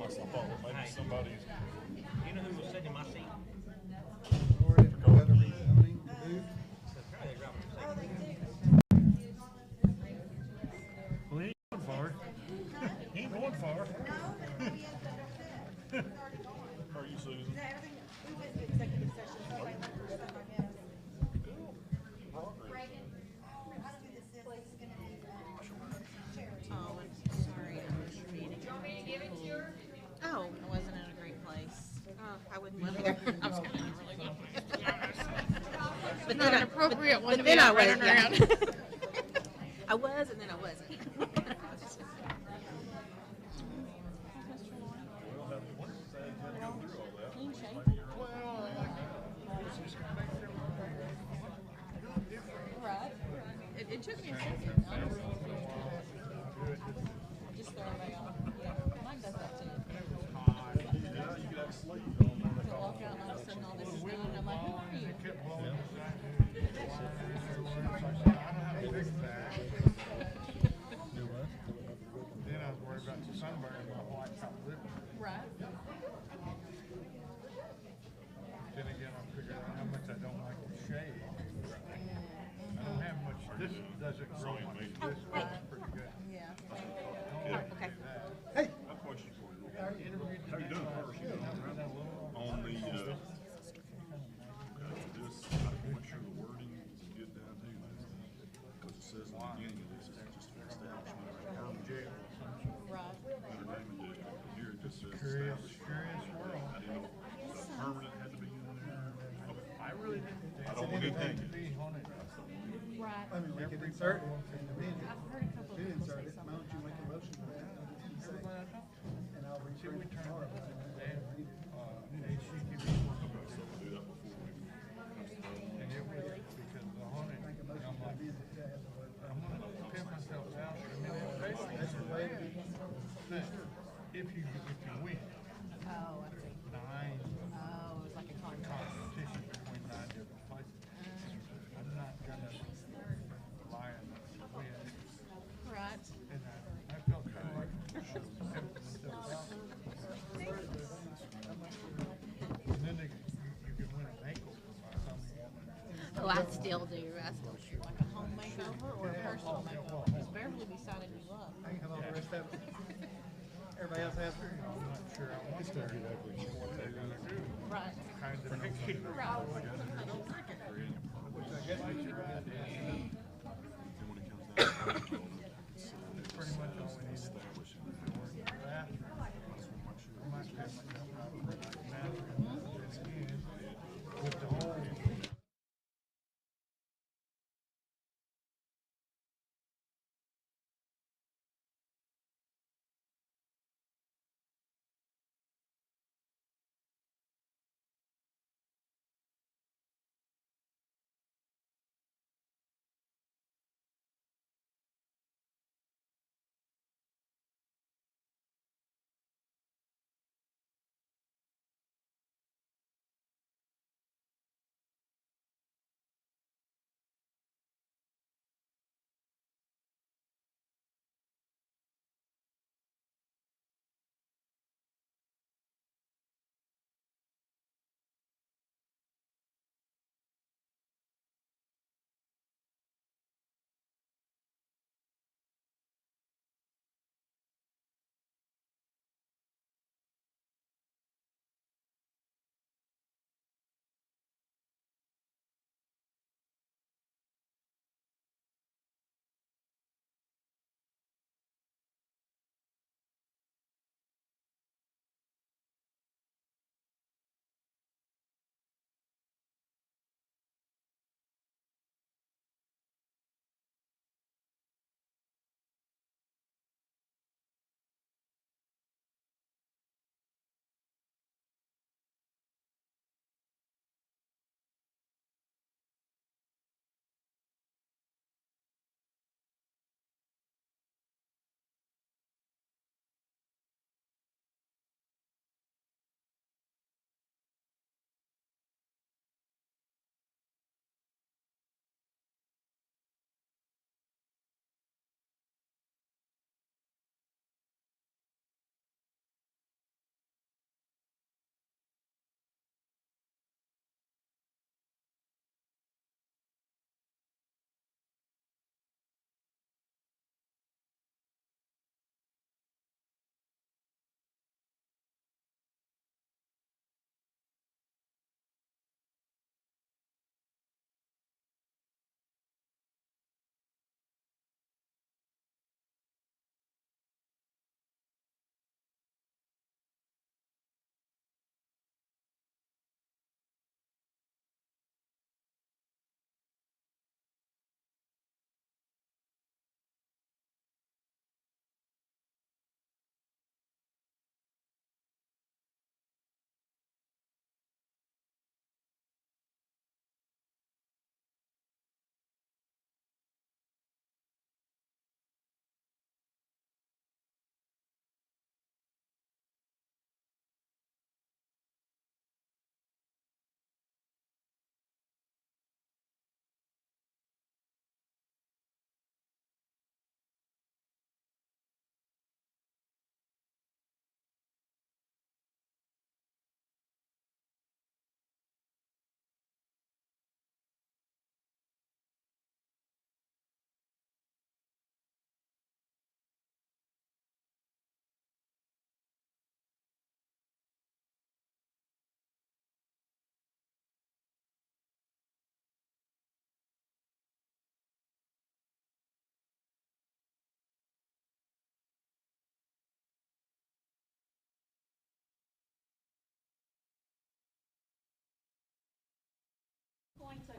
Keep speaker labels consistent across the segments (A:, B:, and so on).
A: myself, oh, maybe somebody's.
B: You know who was sitting in my seat?
C: Or if we got a rezoning to do.
A: Well, he ain't going far. He ain't going far. How are you, Susan?
D: We went to executive session, so like, stuff like that.
E: Oh, I'm sorry, I missed your meeting.
F: You want me to give it to her?
E: Oh, I wasn't in a great place. I wouldn't live there. I was kind of really good place, to be honest. But
F: Not
E: then
F: an appropriate one to be
E: then I
F: out
E: was,
F: running
E: yeah.
F: around.
E: I was, and then I wasn't. Clean shave. Right. It took me a second. I don't know if just throw it out. Yeah, mine does that too.
A: Yeah, you got to sleep.
E: To walk out and all of a sudden all this is done, and I'm like, who are you?
C: Then I was worried about the sunburn in my white top lip.
E: Right.
C: Then again, I figured out how much I don't like to shave. I don't have much. This doesn't grow much. This is pretty good.
E: Yeah.
C: Okay.
A: Hey, I have a question for you. How you doing first? You know, on the okay, this, I want sure the wording is good down here because it says in the beginning of this, it's just an establishment or a permanent jail.
E: Right.
A: Entertainment district. Here it just says
C: Curious
A: establishment.
C: world.
A: I didn't know if the permanent had to be in there. Okay.
C: I really didn't think
A: I don't want anything
C: to be on it.
E: Right.
C: I mean, we can insert it.
E: I've heard a couple of
C: Did
E: people
C: insert
E: say
C: it. Why
E: something.
C: don't you make a motion for that? And I'll return it tomorrow. And she can be.
A: So we'll do that before we
C: And it was because the haunted, I'm like, I'm gonna pimp myself out. I mean, basically, that's the way it is. If you win,
E: Oh, I see.
C: 9
E: Oh, it was like a contest.
C: competition between 9 different places. I'm not gonna lie and win.
E: Right.
C: And I felt kind of like pimping myself out. And then you can win an ankle by some woman.
E: Oh, I still do. I still do. Like a home makeover or a personal makeover. Because Beverly be signing you up.
C: I can have all the rest of it. Everybody else has to. I'm not sure I want to. What they're gonna do.
E: Right.
C: Kind of picky.
E: Right. I don't like it.
C: Which I guess we should have.
A: And when it comes down to it, it's
C: Pretty much all we need is
A: establishing.
C: bathroom. I might have myself out of the bathroom. With the whole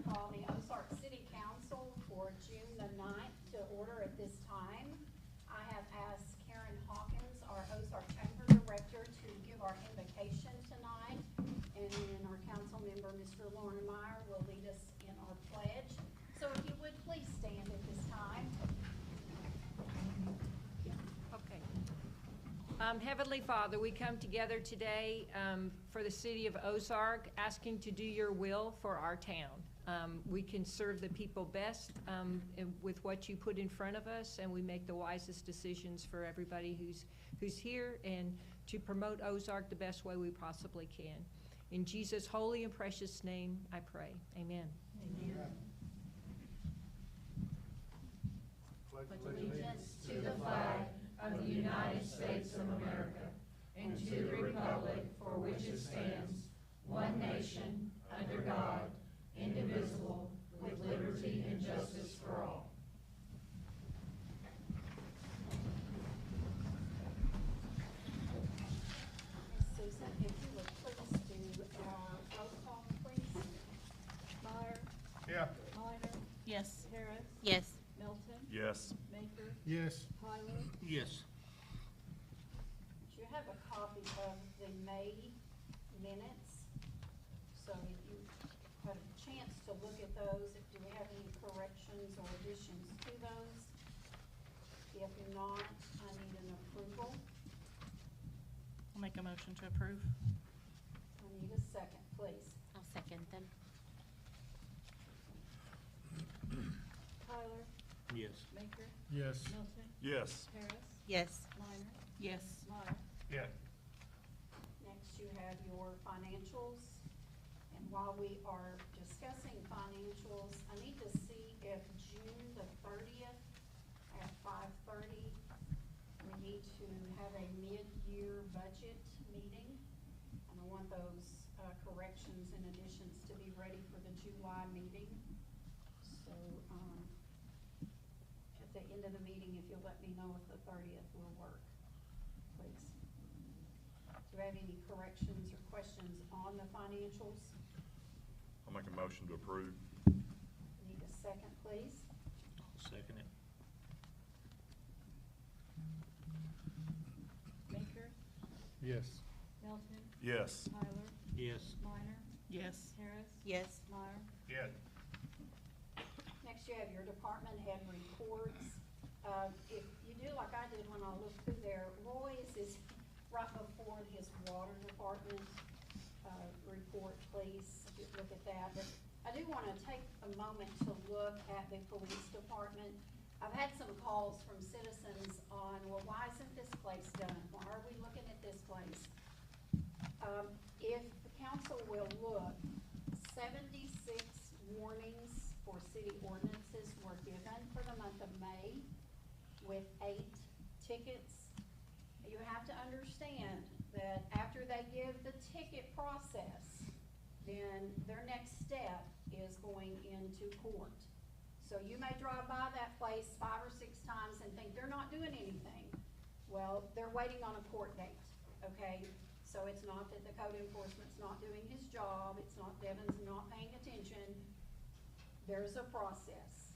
G: call the Ozark City Council for June the 9th to order at this time. I have asked Karen Hawkins, our Ozark Chamber Director, to give our invocation tonight. And then our council member, Mr. Lauren Meyer, will lead us in our pledge. So if you would please stand at this time.
H: Okay. Heavenly Father, we come together today for the city of Ozark, asking to do your will for our town. We can serve the people best with what you put in front of us, and we make the wisest decisions for everybody who's here, and to promote Ozark the best way we possibly can. In Jesus' holy and precious name, I pray. Amen.
G: Amen.
I: Pledge allegiance to the flag of the United States of America and to the republic for which it stands, one nation, under God, indivisible, with liberty and justice for all.
G: Ms. Susan, if you would please do our roll call, please. Meyer,
C: Yeah.
G: Minor,
E: Yes.
G: Harris,
E: Yes.
G: Melton,
A: Yes.
G: Maker,
C: Yes.
G: Tyler.
B: Yes.
G: You have a copy of the May minutes, so if you had a chance to look at those, do we have any corrections or additions to those? If not, I need an approval.
E: I'll make a motion to approve.
G: I need a second, please.
E: I'll second them.
G: Tyler,
B: Yes.
G: Maker,
C: Yes.
G: Milton,
A: Yes.
G: Harris,
E: Yes.
G: Minor,
E: Yes.
G: Meyer.
C: Yeah.
G: Next, you have your financials. And while we are discussing financials, I need to see if June the 30th at 5:30, we need to have a mid-year budget meeting. And I want those corrections and additions to be ready for the July meeting. So, at the end of the meeting, if you'll let me know if the 30th will work, please. Do you have any corrections or questions on the financials?
A: I'll make a motion to approve.
G: Need a second, please?
B: I'll second it.
G: Maker,
C: Yes.
G: Melton,
A: Yes.
G: Tyler,
B: Yes.
G: Minor,
E: Yes.
G: Harris,
E: Yes.
G: Meyer.
C: Yeah.
G: Next, you have your department head reports. If you do like I did when I looked through there, Roy's is right before his water department report, please. If you look at that. But I do want to take a moment to look at the police department. I've had some calls from citizens on, well, why isn't this place done? Why are we looking at this place? If the council will look, 76 warnings for city ordinances were given for the month of May, with 8 tickets. You have to understand that after they give the ticket process, then their next step is going into court. So you may drive by that place 5 or 6 times and think they're not doing anything. Well, they're waiting on a court date, okay? So it's not that the code enforcement's not doing his job, it's not Devin's not paying attention. There's a process.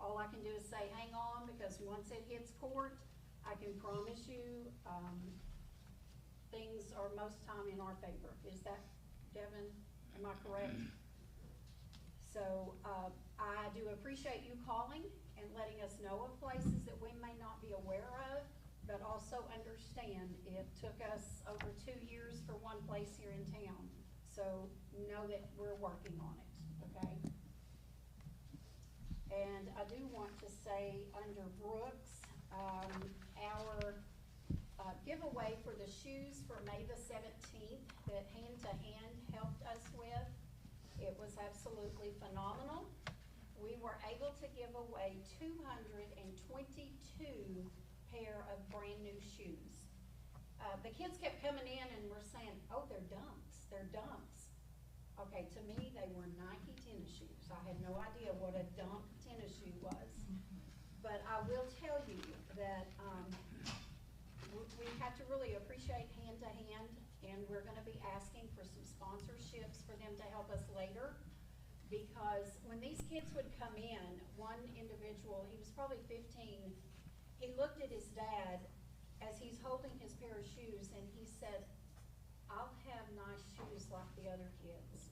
G: All I can do is say, hang on, because once it hits court, I can promise you, things are most time in our favor. Is that, Devin, am I correct? So, I do appreciate you calling and letting us know of places that we may not be aware of, but also understand it took us over 2 years for one place here in town. So, know that we're working on it, okay? And I do want to say, under Brooks, our giveaway for the shoes for May the 17th that Hand to Hand helped us with, it was absolutely phenomenal. We were able to give away 222 pair of brand new shoes. The kids kept coming in and were saying, oh, they're dunks, they're dunks. Okay, to me, they were Nike tennis shoes. I had no idea what a dunk tennis shoe was. But I will tell you that we have to really appreciate Hand to Hand, and we're gonna be asking for some sponsorships for them to help us later. because when these kids would come in, one individual, he was probably 15, he looked at his dad as he's holding his pair of shoes, and he said, "I'll have nice shoes like the other kids."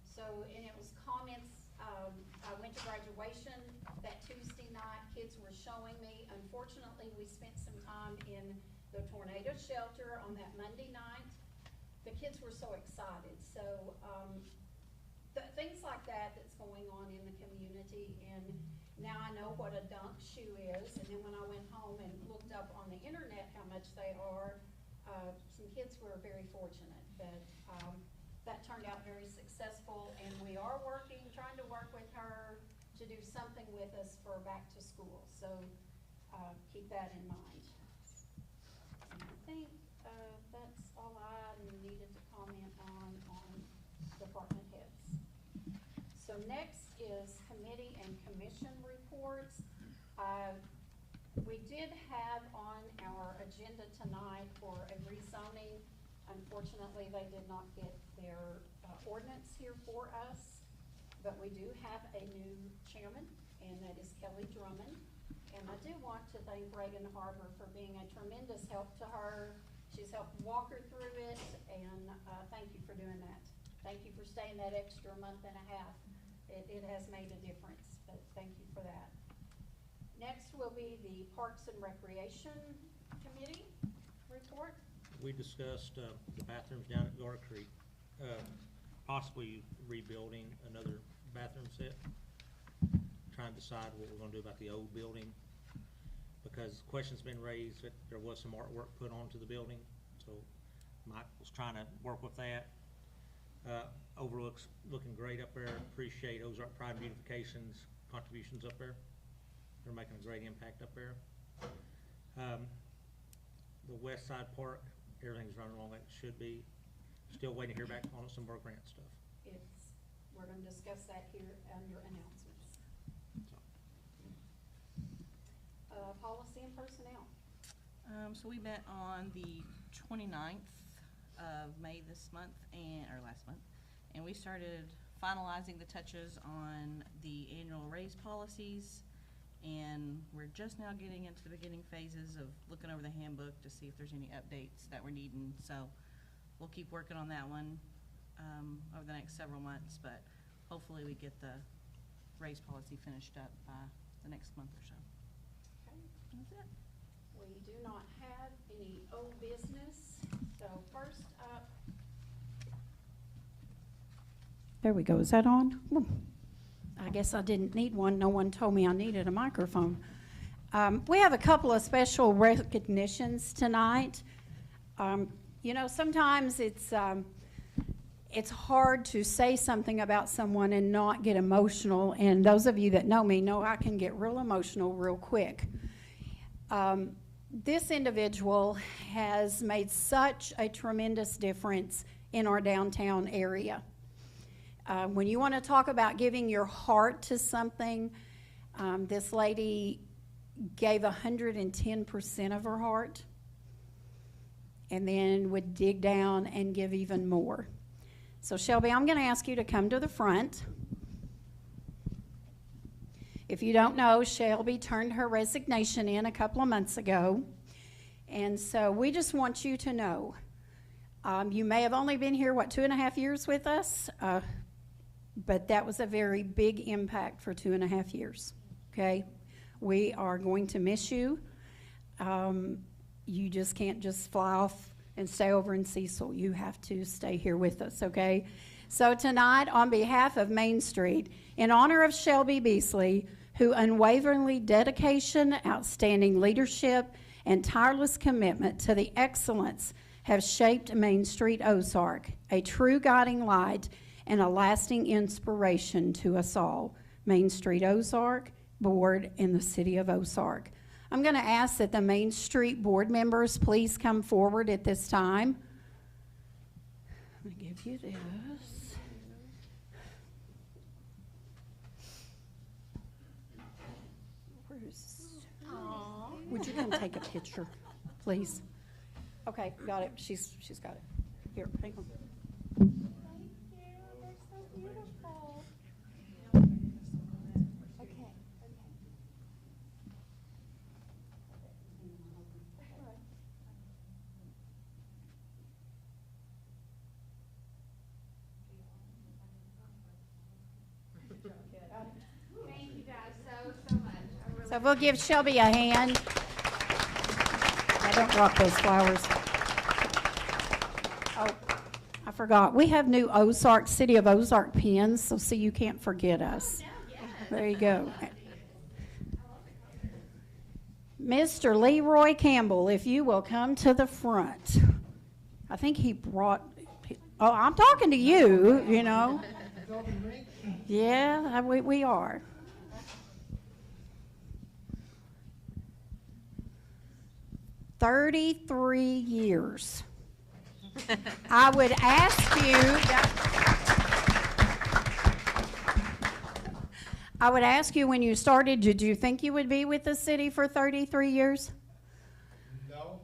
G: So, and it was comments, I went to graduation that Tuesday night, kids were showing me. Unfortunately, we spent some time in the tornado shelter on that Monday night. The kids were so excited. So, things like that that's going on in the community, and now I know what a dunk shoe is, and then when I went home and looked up on the internet how much they are, some kids were very fortunate, but that turned out very successful, and we are trying to work with her to do something with us for back to school, so keep that in mind. And I think that's all I needed to comment on department heads. So next is committee and commission reports. We did have on our agenda tonight for a rezoning. Unfortunately, they did not get their ordinance here for us, but we do have a new chairman, and that is Kelly Drummond. And I do want to thank Reagan Harbor for being a tremendous help to her. She's helped walk her through it, and thank you for doing that. Thank you for staying that extra month and a half. It has made a difference, but thank you for that. Next will be the Parks and Recreation Committee report.
B: We discussed the bathrooms down at Gar Creek, possibly rebuilding another bathroom set. Trying to decide what we're gonna do about the old building, because questions been raised that there was some artwork put onto the building, so Mike was trying to work with that. Overlooks looking great up there. Appreciate Ozark Pride and Beautification's contributions up there. They're making a great impact up there. The West Side Park, everything's running along like it should be. Still waiting to hear back on some more grant stuff.
G: We're gonna discuss that here under announcements. Policy and personnel.
E: So we met on the 29th of May this month, or last month, and we started finalizing the touches on the annual raise policies, and we're just now getting into the beginning phases of looking over the handbook to see if there's any updates that we're needing. So we'll keep working on that one over the next several months, but hopefully we get the raise policy finished up by the next month or so.
G: Okay.
E: That's it.
G: We do not have any old business, so first up. There we go, is that on? I guess I didn't need one, no one told me I needed a microphone. We have a couple of special recognitions tonight. You know, sometimes it's hard to say something about someone and not get emotional, and those of you that know me know I can get real emotional real quick. This individual has made such a tremendous difference in our downtown area. When you want to talk about giving your heart to something, this lady gave 110% of her heart and then would dig down and give even more. So Shelby, I'm going to ask you to come to the front. If you don't know, Shelby turned her resignation in a couple of months ago. And so we just want you to know, you may have only been here, 2.5 years with us? But that was a very big impact for 2.5 years, okay? We are going to miss you. You just can't just fly off and stay over in Cecil. You have to stay here with us, okay? So tonight, on behalf of Main Street, in honor of Shelby Beasley, who unwaveringly dedication, outstanding leadership, and tireless commitment to the excellence have shaped Main Street Ozark, a true guiding light and a lasting inspiration to us all. Main Street Ozark Board in the City of Ozark. I'm going to ask that the Main Street Board members please come forward at this time. I'm going to give you this. Would you come take a picture, please? Okay, got it. She's got it. Here, hang on.
D: Thank you. They're so beautiful.
F: Thank you guys so much. I really
G: So we'll give Shelby a hand. I don't drop those flowers. Oh, I forgot. We have new Ozark, City of Ozark pins, so see, you can't forget us. There you go. Mr. Leroy Campbell, if you will come to the front. I think he brought, oh, I'm talking to you, you know. Yeah, we are. "33 years. I would ask you when you started, did you think you would be with the city for 33 years?
C: No.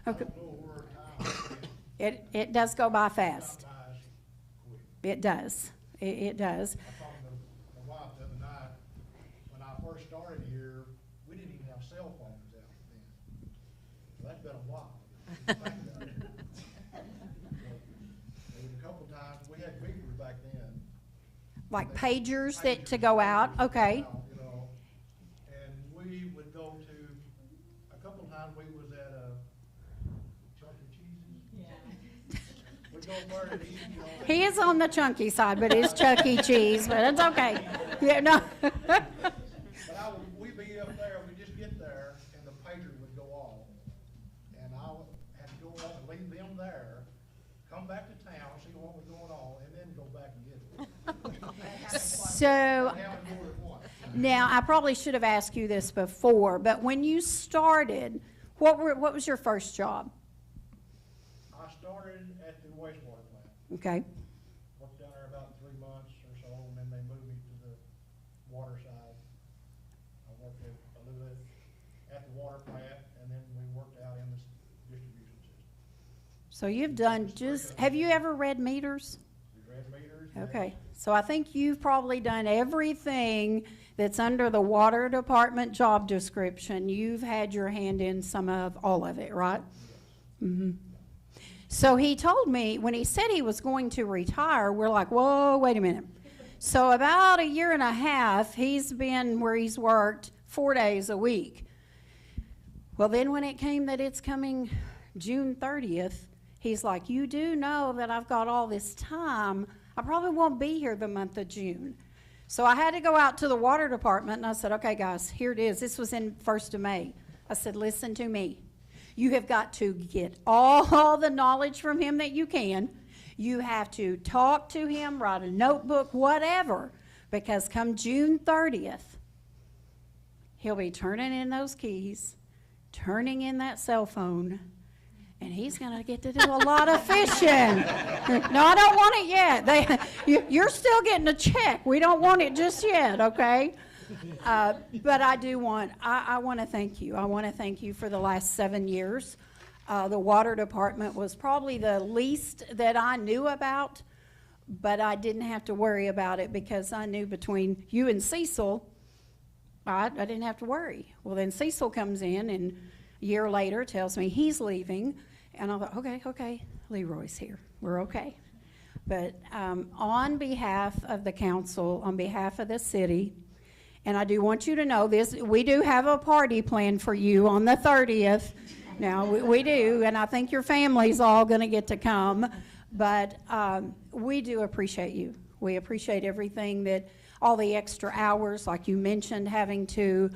G: Okay. It does go by fast. It does. It does.
J: I talked to my wife the other night, when I first started here, we didn't even have cell phones out then. So that's been a while. Think about it. There was a couple times, we had beepers back then.
G: Like pagers that to go out, okay.
J: You know, and we would go to, a couple times we was at Chuck E. Cheese's. Yeah. We'd go there to eat, you know.
G: He is on the chunky side, but it's Chuck E. Cheese, but it's okay. Yeah, no.
J: But we'd be up there, we'd just get there, and the pager would go off. And I would have to go off and leave them there, come back to town, see what was going on, and then go back and get it.
G: So,
J: Have it more than once.
G: now, I probably should have asked you this before, but when you started, what was your first job?
J: I started at the wastewater plant,
G: Okay,
J: worked down there about 3 months or so, and then they moved me to the water side. I worked a little bit at the water plant, and then we worked out in the distribution system.
G: so you've done have you ever read meters?
J: We read meters.
G: Okay, so I think you've probably done everything that's under the water department job description. You've had your hand in some of all of it, right? Mm-hmm. So he told me, when he said he was going to retire, we're like, whoa, wait a minute. So about 1.5 years, he's been where he's worked 4 days a week. Well, then when it came that it's coming June 30th, he's like, you do know that I've got all this time. I probably won't be here the month of June. So I had to go out to the water department, and I said, okay, guys, here it is. This was in 1st of May. I said, listen to me. You have got to get all the knowledge from him that you can. You have to talk to him, write a notebook, whatever, because come June 30th, he'll be turning in those keys, turning in that cell phone, and he's going to get to do a lot of fishing. No, I don't want it yet. You're still getting a check. We don't want it just yet, okay? But I do want, I want to thank you. I want to thank you for the last 7 years. The water department was probably the least that I knew about, but I didn't have to worry about it because I knew between you and Cecil, I didn't have to worry. Well, then Cecil comes in and a year later tells me he's leaving, and I thought, okay, Leroy's here. We're okay. But on behalf of the council, on behalf of the city, and I do want you to know this, we do have a party planned for you on the 30th. Now, we do, and I think your family's all going to get to come. But we do appreciate you. We appreciate everything that, all the extra hours, like you mentioned, having to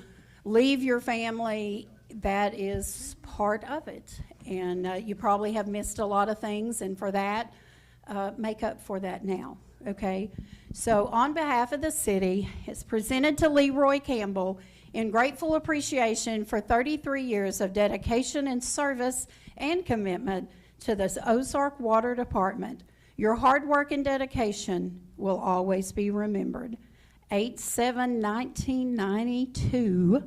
G: leave your family, that is part of it. And you probably have missed a lot of things, and for that, make up for that now, okay? So on behalf of the city, it's presented to Leroy Campbell in grateful appreciation for 33 years of dedication and service and commitment to the Ozark Water Department. Your hard work and dedication will always be remembered. 8/7/1992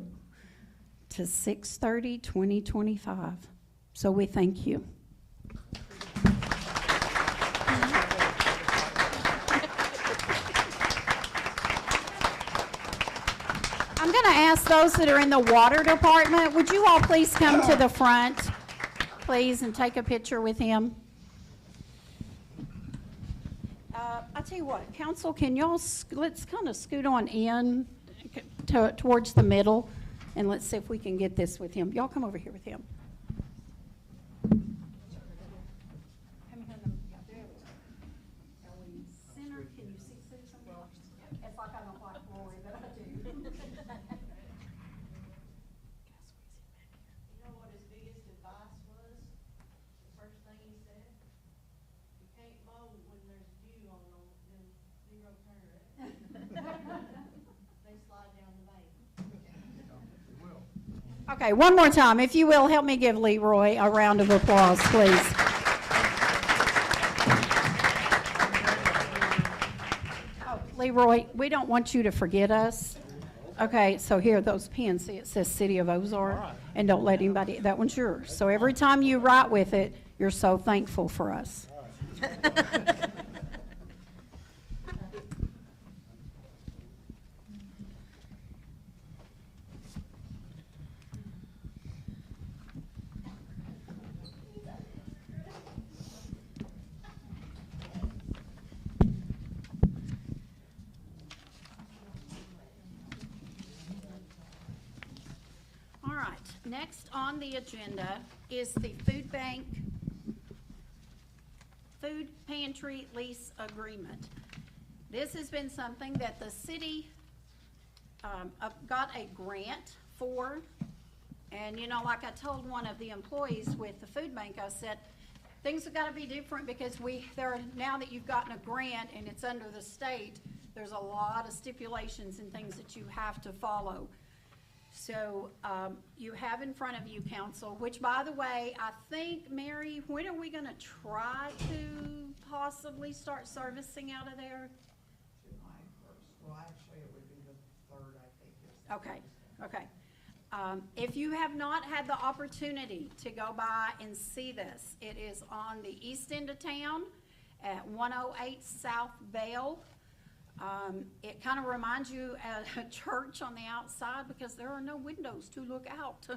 G: to 6/30/2025. So we thank you. I'm going to ask those that are in the water department, would you all please come to the front, please, and take a picture with him? I tell you what, council, can y'all, let's kind of scoot on in towards the middle, and let's see if we can get this with him. Y'all come over here with him. Center, can you see Susan? It's like I don't like Roy, but I do.
E: You know what his biggest advice was? The first thing he said? You can't mow when there's dew on them, then zero turn it. They slide down the bank.
G: Okay, one more time. If you will, help me give Leroy a round of applause, please. Oh, Leroy, we don't want you to forget us. Okay, so here, those pens, see it says City of Ozark, and don't let anybody, that one's yours. So every time you write with it, you're so thankful for us. All right, next on the agenda is the food bank, food pantry lease agreement. This has been something that the city got a grant for. And, you know, like I told one of the employees with the food bank, I said, things have got to be different because now that you've gotten a grant and it's under the state, there's a lot of stipulations and things that you have to follow. So you have in front of you, council, which, by the way, I think, Mary, when are we going to try to possibly start servicing out of there?
K: July 1st. Well, actually, it would be the 3rd, I think.
G: Okay. If you have not had the opportunity to go by and see this, it is on the east end of town at 108 South Bell. It kind of reminds you of a church on the outside because there are no windows to look out.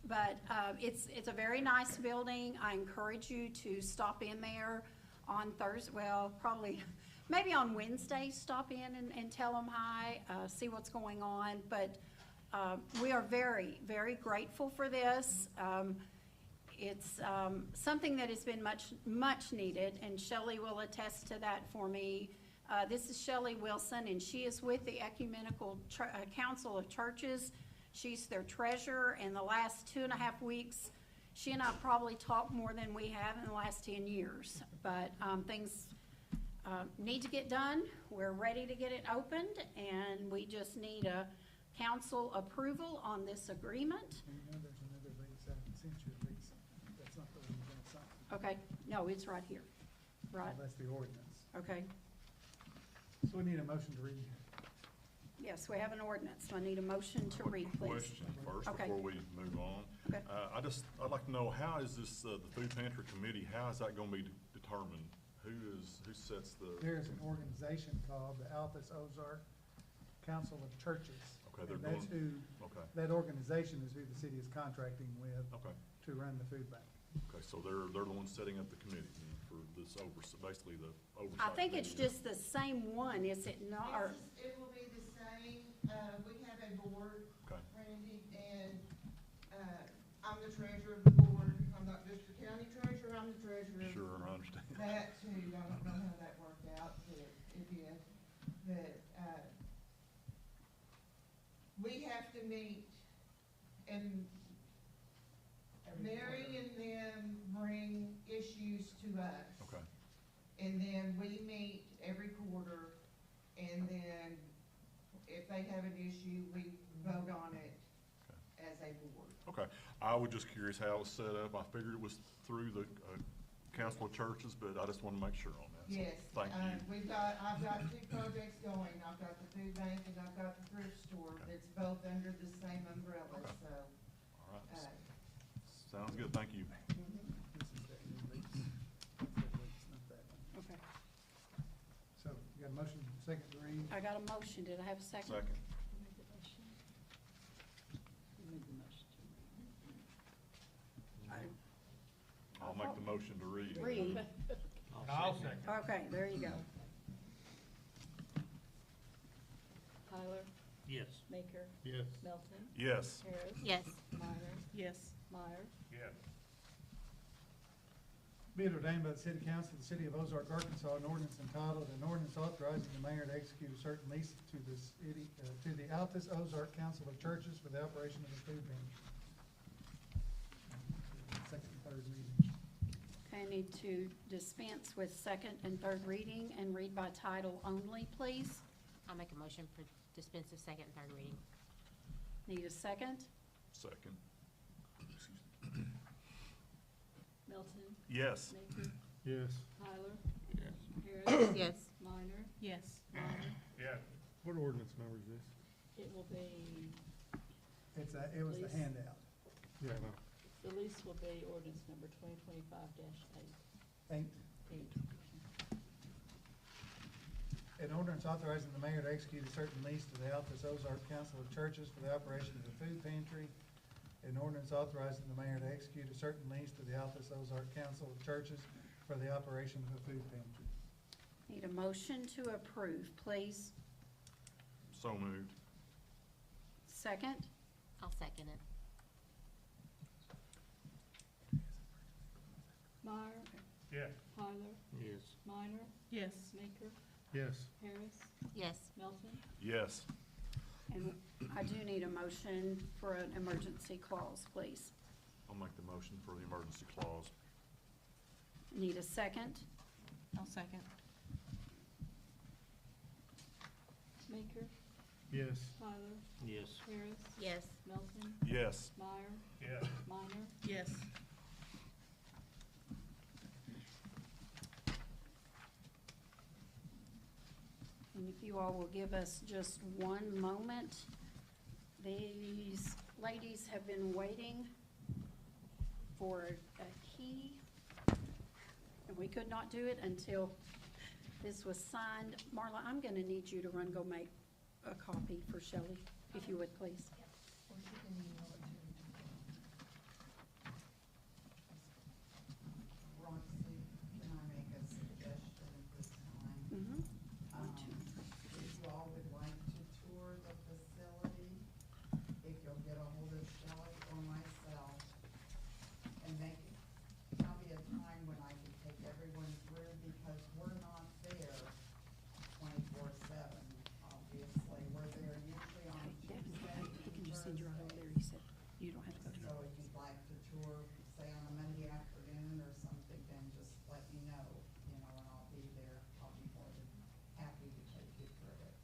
G: But it's a very nice building. I encourage you to stop in there on Thursday, well, probably, maybe on Wednesday, stop in and tell them hi, see what's going on. But we are very, very grateful for this. It's something that has been much needed, and Shelley will attest to that for me. This is Shelley Wilson, and she is with the Ecumenical Council of Churches. She's their treasurer, and the last 2.5 weeks, she and I probably talked more than we have in the last 10 years. But things need to get done. We're ready to get it opened, and we just need a council approval on this agreement.
C: And you know there's another lease, I haven't sent you a lease. That's not the one you're gonna sign.
G: Okay, no, it's right here, right,
C: That's the ordinance.
G: okay.
C: So we need a motion to read.
G: Yes, we have an ordinance, so I need a motion to read, please.
A: Question first
G: Okay.
A: before we move on.
G: Okay.
A: I'd like to know, how is this, the food pantry committee, how is that gonna be determined? Who sets the?
C: There's an organization called the Alphas Ozark Council of Churches.
A: Okay,
C: And
A: they're
C: that's
A: going,
C: who,
A: okay,
C: that organization is who the city is contracting with
A: okay,
C: to run the food bank.
A: okay, so they're the ones setting up the committee for this basically the oversight.
G: I think it's
A: committee.
G: just the same one, is it not, or,
K: It will be the same, we have a board,
A: Okay.
K: Randy, and, I'm the treasurer of the board. I'm not just the county treasurer, I'm the treasurer.
A: Sure, I understand.
K: That too, I don't know how that worked out, but it did. But, we have to meet, and Mary and them bring issues to us.
A: Okay,
K: And then we meet every quarter, and then if they have an issue, we vote on it as a board.
A: okay. I was just curious how it was set up. I figured it was through the council of churches, but I just want to make sure on that. So,
K: Yes.
A: Thank you.
K: I've got 2 projects going. I've got the food bank and I've got the thrift store.
A: Okay.
K: It's both under the same umbrella,
A: Okay.
K: so.
A: All right, sounds good, thank you.
C: This is that new lease. That's that lease, not that one.
G: okay.
C: So you got a motion, second to read?
G: I got a motion, did I have a second?
A: Second.
G: You made the motion. You made the motion to read.
A: I'll make the motion to read.
G: Read,
C: I'll second.
G: okay, there you go.
D: Tyler,
B: Yes.
D: Maker,
C: Yes.
D: Melton,
A: Yes.
D: Harris.
E: Yes.
D: Minor,
E: Yes.
D: Meyer.
C: Yes.
L: Be it ordained by the City Council of the City of Ozark, Arkansas, an ordinance entitled, an ordinance authorizing the mayor to execute a certain lease to the city, to the Altus Ozark Council of Churches for the operation of the food pantry. Second and third reading.
G: Okay, I need to dispense with second and third reading and read by title only, please.
M: I'll make a motion for dispense of second and third reading.
G: Need a second?
A: Second.
D: Melton,
A: Yes.
D: Maker,
C: Yes.
D: Tyler,
B: Yes.
D: Harris.
M: Yes.
D: Minor,
E: Yes.
D: Meyer.
C: Yes. What ordinance number is this?
D: It will be,
L: It was the
D: Please.
L: handout.
C: Yeah, no.
D: the lease will be ordinance number 2025-8.
L: Eight. An ordinance authorizing the mayor to execute a certain lease to the Altus Ozark Council of Churches for the operation of the food pantry. An ordinance authorizing the mayor to execute a certain lease to the Altus Ozark Council of Churches for the operation of the food pantry.
G: Need a motion to approve, please.
A: So moved.
G: Second?
M: I'll second it.
D: Meyer,
C: Yes.
D: Tyler,
B: Yes.
D: Minor,
E: Yes.
D: Maker,
C: Yes.
D: Harris,
M: Yes.
D: Melton.
A: Yes.
G: And I do need a motion for an emergency clause, please.
A: I'll make the motion for the emergency clause.
G: Need a second?
E: I'll second.
D: Maker,
C: Yes.
D: Tyler,
B: Yes.
D: Harris,
M: Yes.
D: Melton,
A: Yes.
D: Meyer,
C: Yes.
D: Minor.
E: Yes.
G: And if you all will give us just one moment, these ladies have been waiting for a key. And we could not do it until this was signed. Marla, I'm gonna need you to run, go make a copy for Shelley, if you would, please.
K: Or she can email it to me. Roxy, can I make a suggestion at this time?
G: Mm-hmm.
K: If you all would like to tour the facility, if you'll get a hold of Shelley or myself, and make it probably a time when I can take everyone through, because we're not there 24/7, obviously. We're there usually on Tuesday.
G: He can just send you right over there, he said. You don't have to go to
K: So if you'd like to tour, say on a Monday afternoon or something, then just let me know, and I'll be there. I'll be more than happy to take you through it.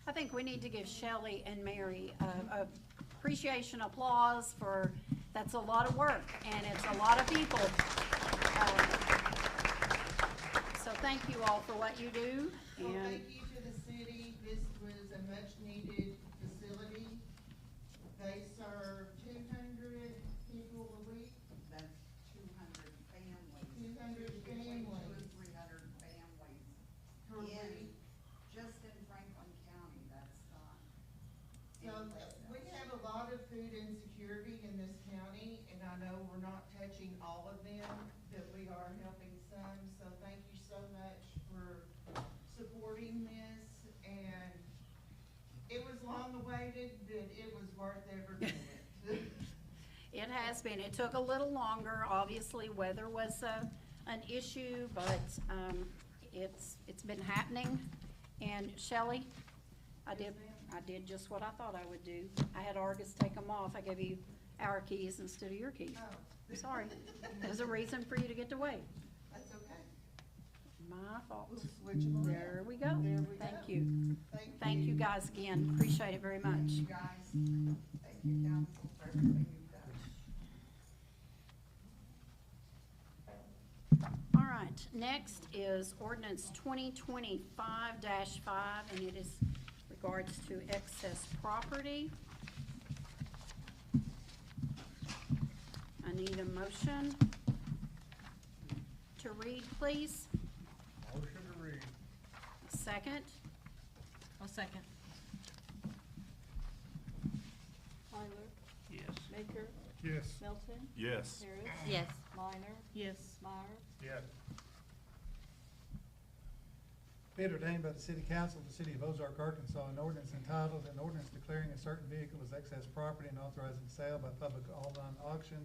G: I think we need to give Shelley and Mary a appreciation applause for, that's a lot of work, and it's a lot of people. So thank you all for what you do,
K: Well,
G: and
K: thank you to the city. This was a much-needed facility. They serve 200 people a week.
G: that's 200 families.
K: 200
G: Between 200
K: families.
G: and 300 families.
K: Per week.
G: Just in Franklin County, that's not.
K: So we have a lot of food insecurity in this county, and I know we're not touching all of them, but we are helping some. So thank you so much for supporting this, and it was long awaited, but it was worth every minute.
G: It has been. It took a little longer. Obviously, weather was an issue, but it's been happening. And Shelley, I did just what I thought I would do. I had Argus take them off. I gave you our keys instead of your keys.
K: Oh,
G: Sorry. There's a reason for you to get to wait.
K: that's okay.
G: My fault.
K: We'll switch them around.
G: There we go.
K: There we
G: Thank
K: go.
G: you. Thank you guys again. Appreciate it very much.
K: Thank you, guys. Thank you, council, for everything you've done.
G: All right, next is ordinance 2025-5, and it is regards to excess property. I need a motion to read, please.
C: Motion to read.
G: Second,
E: I'll second.
D: Tyler,
B: Yes.
D: Maker,
C: Yes.
D: Melton,
A: Yes.
D: Harris.
M: Yes.
D: Minor,
E: Yes.
D: Meyer.
C: Yes.
L: Be it ordained by the City Council of the City of Ozark, Arkansas, an ordinance entitled, an ordinance declaring a certain vehicle as excess property and authorizing sale by public online auction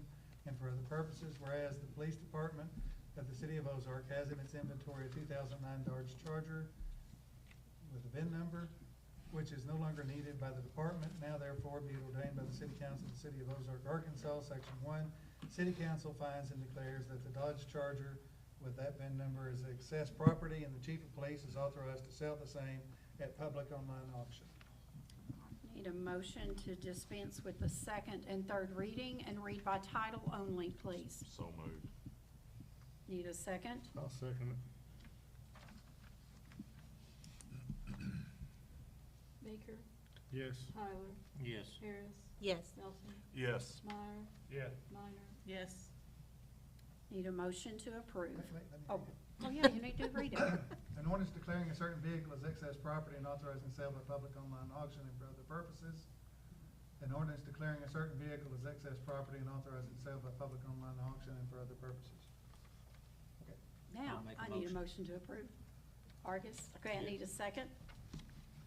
L: and for other purposes, whereas the Police Department of the City of Ozark has in its inventory a 2009 Dodge Charger with a VIN number, which is no longer needed by the department. Now therefore be it ordained by the City Council of the City of Ozark, Arkansas, Section 1, City Council finds and declares that the Dodge Charger with that VIN number is excess property, and the Chief of Police is authorized to sell the same at public online auction.
G: Need a motion to dispense with the second and third reading and read by title only, please.
A: So moved.
G: Need a second?
C: I'll second it.
D: Baker,
C: Yes.
D: Tyler,
B: Yes.
D: Harris,
M: Yes.
D: Melton,
A: Yes.
D: Meyer,
C: Yes.
D: Minor.
E: Yes.
G: Need a motion to approve.
L: Let me
G: Oh,
L: read it.
G: oh yeah, you need to read it.
L: An ordinance declaring a certain vehicle as excess property and authorizing sale by public online auction and for other purposes. An ordinance declaring a certain vehicle as excess property and authorizing sale by public online auction and for other purposes. Okay.
G: Now,
B: I'll make a
G: I need a
B: motion.
G: motion to approve. Argus, okay, I need a second.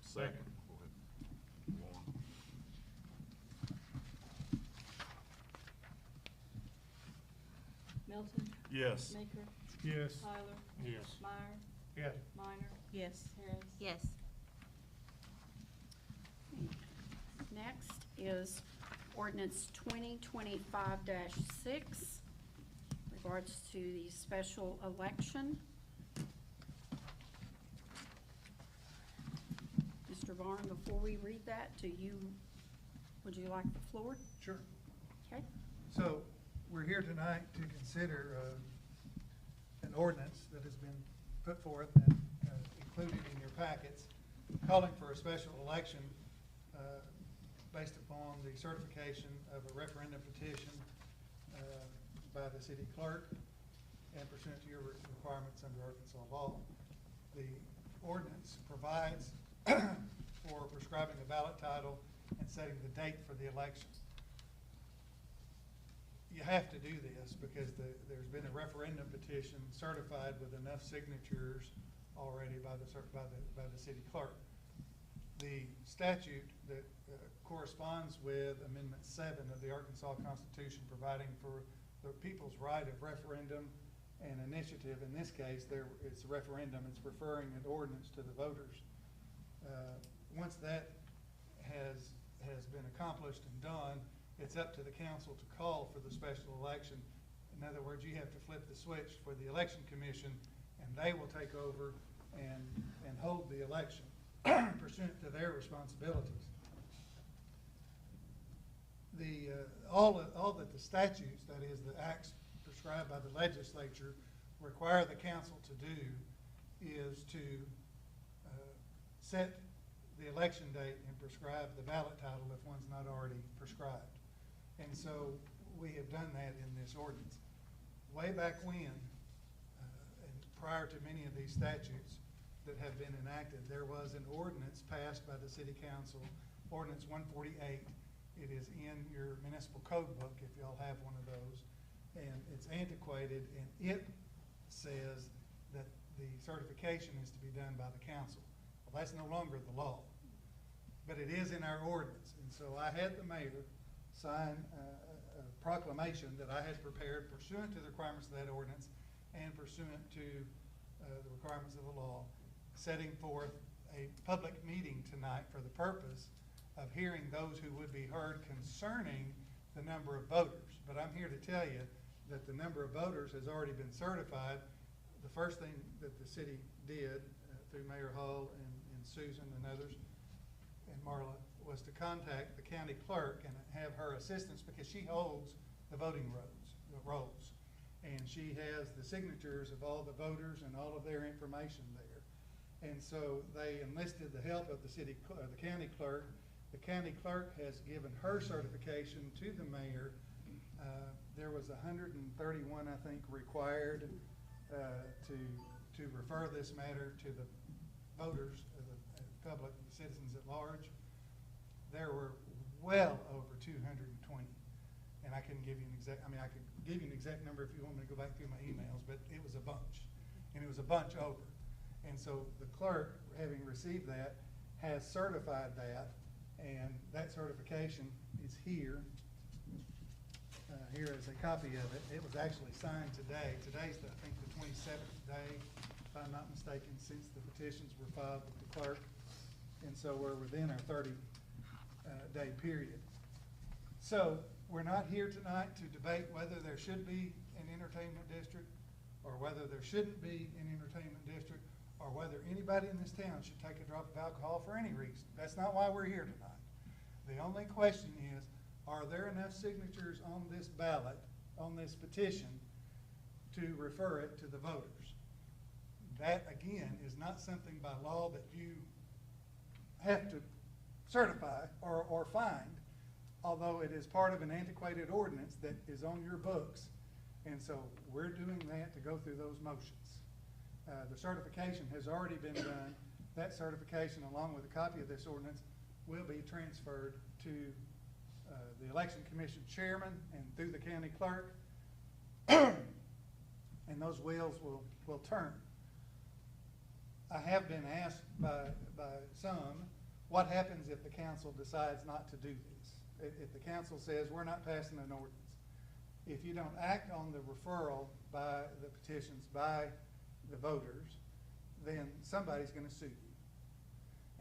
A: Second. Go ahead. Warren.
D: Melton,
A: Yes.
D: Baker,
C: Yes.
D: Tyler,
B: Yes.
D: Meyer,
C: Yes.
D: Minor,
E: Yes.
D: Harris.
M: Yes.
G: Next is ordinance 2025-6, regards to the special election. Mr. Barn, before we read that, would you like the floor?
L: Sure.
G: Okay.
L: So, we're here tonight to consider an ordinance that has been put forth and included in your packets, calling for a special election based upon the certification of a referendum petition by the city clerk and pursuant to your requirements under Arkansas law. The ordinance provides for prescribing the ballot title and setting the date for the election. You have to do this because there's been a referendum petition certified with enough signatures already by the city clerk. The statute that corresponds with Amendment 7 of the Arkansas Constitution providing for the people's right of referendum and initiative. In this case, it's a referendum. It's referring an ordinance to the voters. Once that has been accomplished and done, it's up to the council to call for the special election. In other words, you have to flip the switch for the election commission, and they will take over and hold the election pursuant to their responsibilities. All that the statutes, that is the acts prescribed by the legislature, require the council to do is to set the election date and prescribe the ballot title if one's not already prescribed. And so we have done that in this ordinance. Way back when, and prior to many of these statutes that have been enacted, there was an ordinance passed by the city council, Ordinance 148. It is in your municipal code book if y'all have one of those. And it's antiquated, and it says that the certification is to be done by the council. Well, that's no longer the law, but it is in our ordinance. And so I had the mayor sign a proclamation that I had prepared pursuant to the requirements of that ordinance and pursuant to the requirements of the law, setting forth a public meeting tonight for the purpose of hearing those who would be heard concerning the number of voters. But I'm here to tell you that the number of voters has already been certified. The first thing that the city did through Mayor Hall and Susan and others and Marla was to contact the county clerk and have her assistance, because she holds the voting rolls. And she has the signatures of all the voters and all of their information there. And so they enlisted the help of the county clerk. The county clerk has given her certification to the mayor. There was 131, I think, required to refer this matter to the voters, the public, the citizens at large. There were well over 220, and I couldn't give you an exact. I mean, I could give you an exact number if you want me to go back through my emails, but it was a bunch, and it was a bunch over. And so the clerk, having received that, has certified that, and that certification is here. Here is a copy of it. It was actually signed today. Today's, I think, the 27th day, if I'm not mistaken, since the petitions were filed with the clerk. And so we're within our 30-day period. So we're not here tonight to debate whether there should be an entertainment district or whether there shouldn't be an entertainment district or whether anybody in this town should take a drop of alcohol for any reason. That's not why we're here tonight. The only question is, are there enough signatures on this ballot, on this petition, to refer it to the voters? That, again, is not something by law that you have to certify or find, although it is part of an antiquated ordinance that is on your books. And so we're doing that to go through those motions. The certification has already been done. That certification, along with a copy of this ordinance, will be transferred to the Election Commission chairman and through the county clerk, and those wheels will turn. I have been asked by some, what happens if the council decides not to do this? If the council says, we're not passing an ordinance. If you don't act on the referral by the petitions, by the voters, then somebody's going to sue you.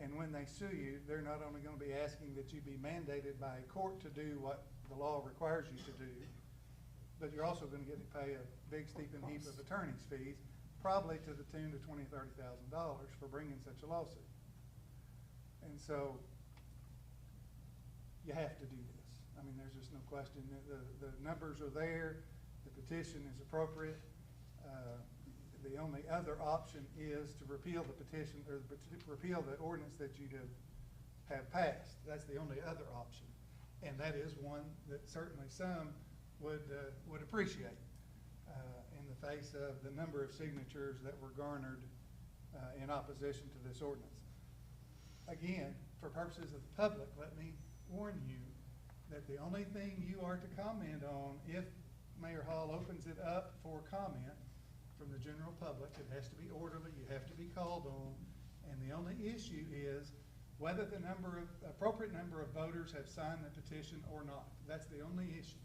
L: And when they sue you, they're not only going to be asking that you be mandated by a court to do what the law requires you to do, but you're also going to get to pay a big steeping heap of attorney's fees, probably to the tune of $20,000 to $30,000 for bringing such a lawsuit. And so you have to do this. I mean, there's just no question. The numbers are there. The petition is appropriate. The only other option is to repeal the petition, or repeal the ordinance that you have passed. That's the only other option. And that is one that certainly some would appreciate in the face of the number of signatures that were garnered in opposition to this ordinance. Again, for purposes of the public, let me warn you that the only thing you are to comment on, if Mayor Hall opens it up for comment from the general public, it has to be orderly, you have to be called on, and the only issue is whether the appropriate number of voters have signed the petition or not. That's the only issue.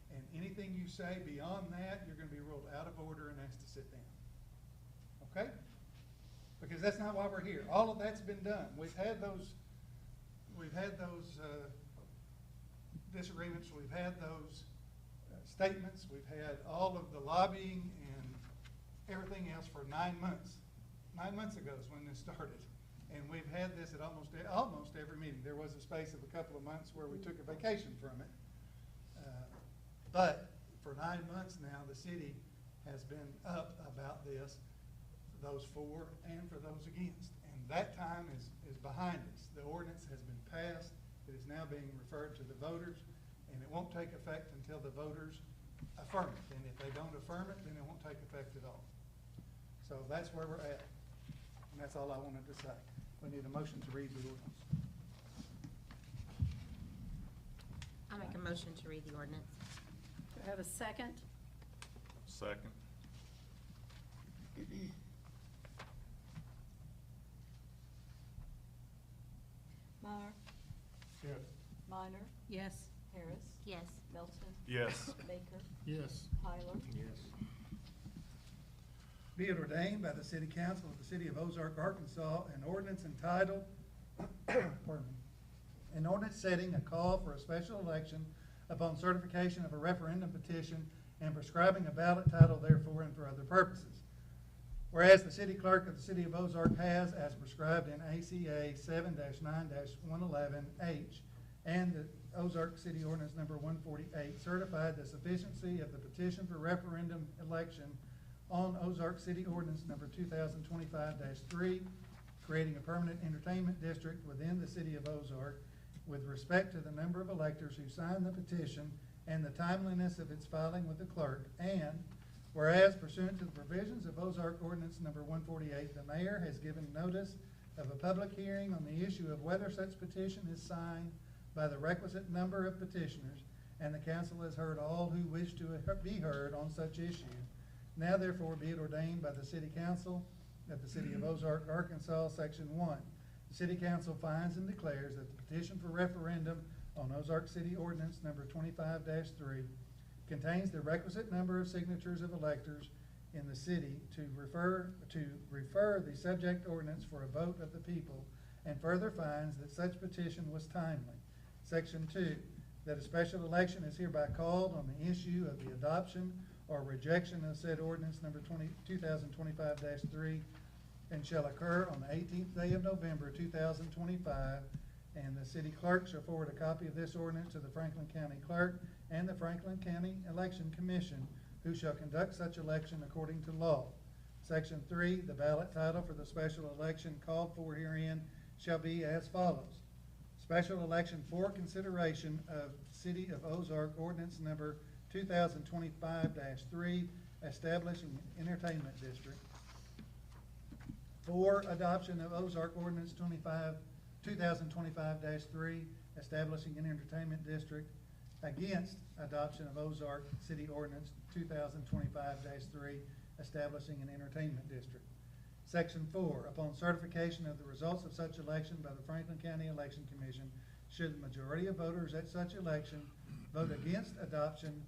L: And anything you say beyond that, you're going to be ruled out of order and asked to sit down. Okay? Because that's not why we're here. All of that's been done. We've had those disagreements. We've had those statements. We've had all of the lobbying and everything else for 9 months. 9 months ago is when this started. And we've had this at almost every meeting. There was a space of a couple of months where we took a vacation from it. But for 9 months now, the city has been up about this, those for and for those against. And that time is behind us. The ordinance has been passed. It is now being referred to the voters, and it won't take effect until the voters affirm it. And if they don't affirm it, then it won't take effect at all. So that's where we're at. And that's all I wanted to say. We need a motion to read the ordinance.
M: I'll make a motion to read the ordinance.
G: Do I have a second?
A: Second.
D: Meyer,
C: Yes.
D: Minor,
E: Yes.
D: Harris,
M: Yes.
D: Melton,
A: Yes.
D: Baker,
C: Yes.
D: Tyler.
B: Yes.
L: Be it ordained by the City Council of the City of Ozark, Arkansas, an ordinance entitled, pardon me, an ordinance setting a call for a special election upon certification of a referendum petition and prescribing a ballot title therefore and for other purposes. Whereas the city clerk of the City of Ozark has, as prescribed in ACA 7-9-111H and the Ozark City Ordinance number 148, certified the sufficiency of the petition for referendum election on Ozark City Ordinance number 2025-3, creating a permanent entertainment district within the City of Ozark with respect to the number of electors who signed the petition and the timeliness of its filing with the clerk. And whereas pursuant to the provisions of Ozark Ordinance number 148, the mayor has given notice of a public hearing on the issue of whether such petition is signed by the requisite number of petitioners, and the council has heard all who wish to be heard on such issue. Now therefore be it ordained by the City Council of the City of Ozark, Arkansas, Section 1. The City Council finds and declares that the petition for referendum on Ozark City Ordinance number 25-3 contains the requisite number of signatures of electors in the city to refer the subject ordinance for a vote of the people, and further finds that such petition was timely. Section 2, that a special election is hereby called on the issue of the adoption or rejection of said ordinance number 2025-3 and shall occur on the 18th day of November 2025, and the city clerk shall forward a copy of this ordinance to the Franklin County Clerk and the Franklin County Election Commission, who shall conduct such election according to law. Section 3, the ballot title for the special election called for herein shall be as follows. Special election for consideration of City of Ozark Ordinance number 2025-3, establishing an entertainment district. For adoption of Ozark Ordinance 2025-3, establishing an entertainment district. Against adoption of Ozark City Ordinance 2025-3, establishing an entertainment district. Section 4, upon certification of the results of such election by the Franklin County Election Commission, should the majority of voters at such election vote against adoption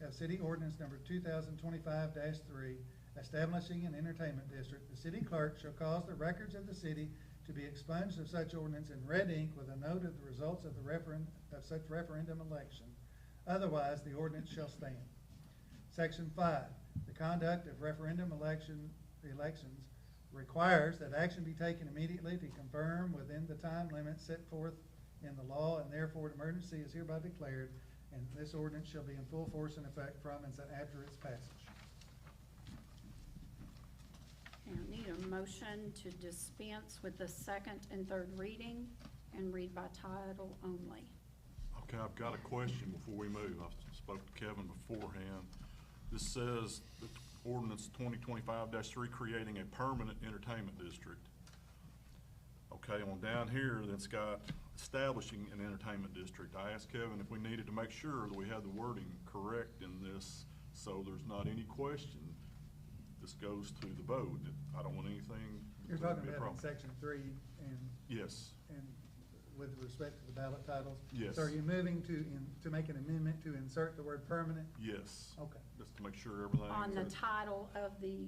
L: of City Ordinance number 2025-3, establishing an entertainment district, the city clerk shall cause the records of the city to be expunged of such ordinance in red ink with a note of the results of such referendum election. Otherwise, the ordinance shall stand. Section 5, the conduct of referendum elections requires that action be taken immediately to confirm within the time limit set forth in the law, and therefore an emergency is hereby declared, and this ordinance shall be in full force and effect from and after its passage.
G: And I need a motion to dispense with the second and third reading and read by title only.
A: Okay, I've got a question before we move. I spoke to Kevin beforehand. This says that ordinance 2025-3 creating a permanent entertainment district. Okay, on down here, that's got establishing an entertainment district. I asked Kevin if we needed to make sure that we had the wording correct in this, so there's not any question. This goes to the vote. I don't want anything.
L: You're talking about in section 3 and.
A: Yes.
L: And with respect to the ballot titles?
A: Yes.
L: So are you moving to make an amendment to insert the word permanent?
A: Yes.
L: Okay.
A: Just to make sure everything.
G: On the title of the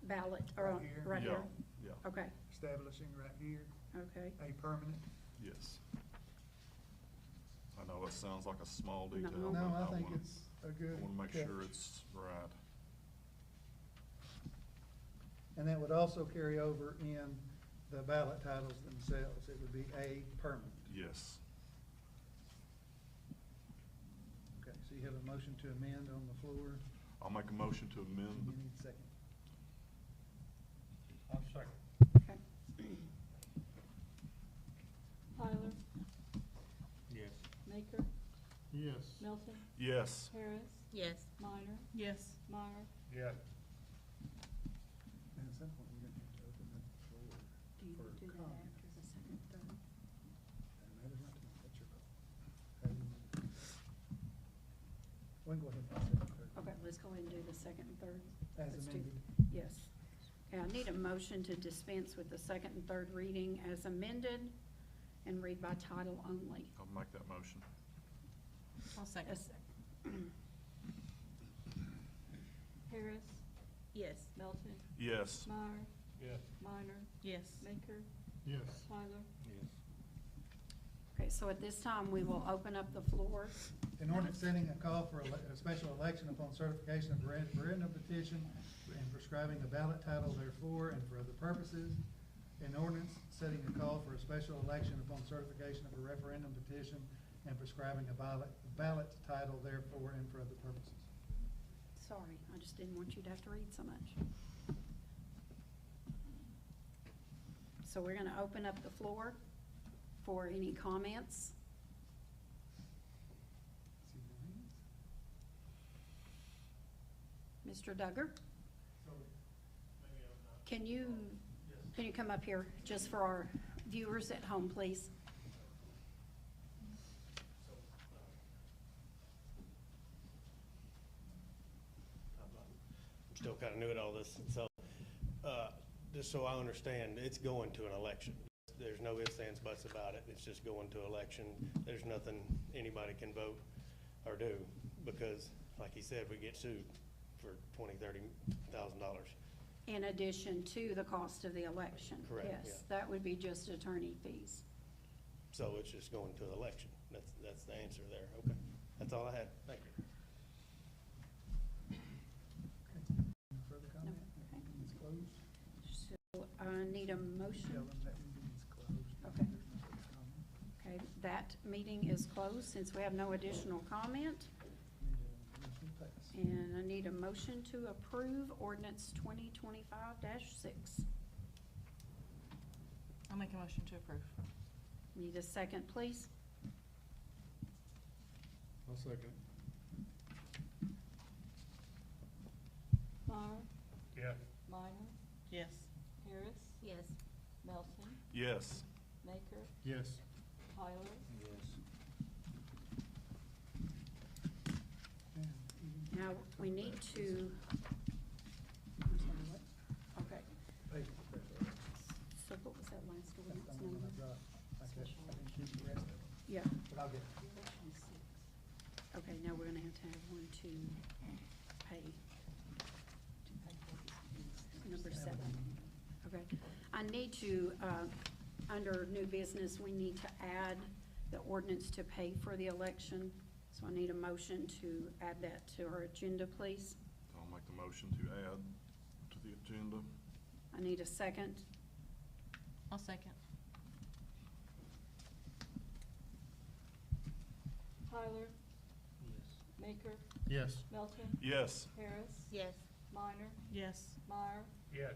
G: ballot, or
L: Right here?
G: right here?
A: Yeah.
G: Okay,
L: Establishing right here,
G: okay.
L: a permanent?
A: Yes. I know that sounds like a small detail.
G: No.
A: but
L: No, I think
A: wanna-
L: it's a good.
A: I wanna make
L: catch.
A: sure it's right.
L: And that would also carry over in the ballot titles themselves. It would be a permanent.
A: Yes.
L: Okay, so you have a motion to amend on the floor.
A: I'll make a motion to amend
L: You
A: the
L: need a second.
C: I'll second.
G: Okay.
D: Tyler,
B: Yes.
D: Maker,
C: Yes.
D: Melton,
A: Yes.
D: Harris,
M: Yes.
D: Minor,
E: Yes.
D: Meyer.
C: Yes.
L: And at some point, we're gonna have to open up the floor
G: Do you
L: for
G: do that
L: comment.
G: after the second, third?
L: That matters not to me, that's your call. How do you- We can go ahead and second, third.
G: Okay, let's go ahead and do the second and third.
L: As
G: Let's do-
L: amended.
G: Yes. Okay, I need a motion to dispense with the second and third reading as amended and read by title only.
A: I'll make that motion.
E: I'll second.
D: Harris,
M: Yes.
D: Melton,
A: Yes.
D: Meyer,
C: Yes.
D: Minor,
E: Yes.
D: Maker,
C: Yes.
D: Tyler.
B: Yes.
G: Okay, so at this time, we will open up the floor.
L: An ordinance setting a call for a special election upon certification of a referendum petition and prescribing a ballot title therefore and for other purposes. An ordinance setting a call for a special election upon certification of a referendum petition and prescribing a ballot title therefore and for other purposes.
G: Sorry, I just didn't want you to have to read so much. So we're gonna open up the floor for any comments.
L: See no hands?
G: Mr. Duggar? Can you come up here just for our viewers at home, please?
N: I'm still kind of new at all this, so just so I understand, it's going to an election. There's no ifs, ands, buts about it. It's just going to election. There's nothing anybody can vote or do because, like he said, we get sued for $20,000-$30,000.
G: In addition to the cost of the election.
N: Correct,
G: Yes, that would be just attorney fees.
N: So it's just going to election. That's the answer there. Okay. That's all I had. Thank you.
L: Any further comment?
G: Okay.
L: It's closed.
G: So I need a motion.
L: Tell them that meeting's closed.
G: Okay.
L: There's no further comment.
G: Okay, that meeting is closed since we have no additional comment.
L: Need a motion to pass.
G: And I need a motion to approve ordinance 2025-6.
E: I'll make a motion to approve.
G: Need a second, please?
C: I'll second it.
F: Meyer,
C: Yeah.
F: Minor,
E: Yes.
F: Harris,
M: Yes.
F: Melton,
A: Yes.
F: Maker,
C: Yes.
F: Tyler,
N: Yes.
G: Now, we need to, I'm sorry, what? Okay,
L: Pay for the press.
G: so what was that last
L: That's
G: ordinance
L: the one
G: number?
L: I got. I didn't keep the rest of it,
G: Yeah,
L: but I'll get it.
G: okay, now we're gonna have to have one to pay. Number 7. Okay, I need to, under new business, we need to add the ordinance to pay for the election. So I need a motion to add that to our agenda, please.
A: I'll make the motion to add to the agenda.
G: I need a second.
E: I'll second.
F: Tyler,
N: Yes.
F: Maker,
C: Yes.
F: Melton,
A: Yes.
F: Harris,
M: Yes.
F: Minor,
E: Yes.
F: Meyer,
C: Yeah.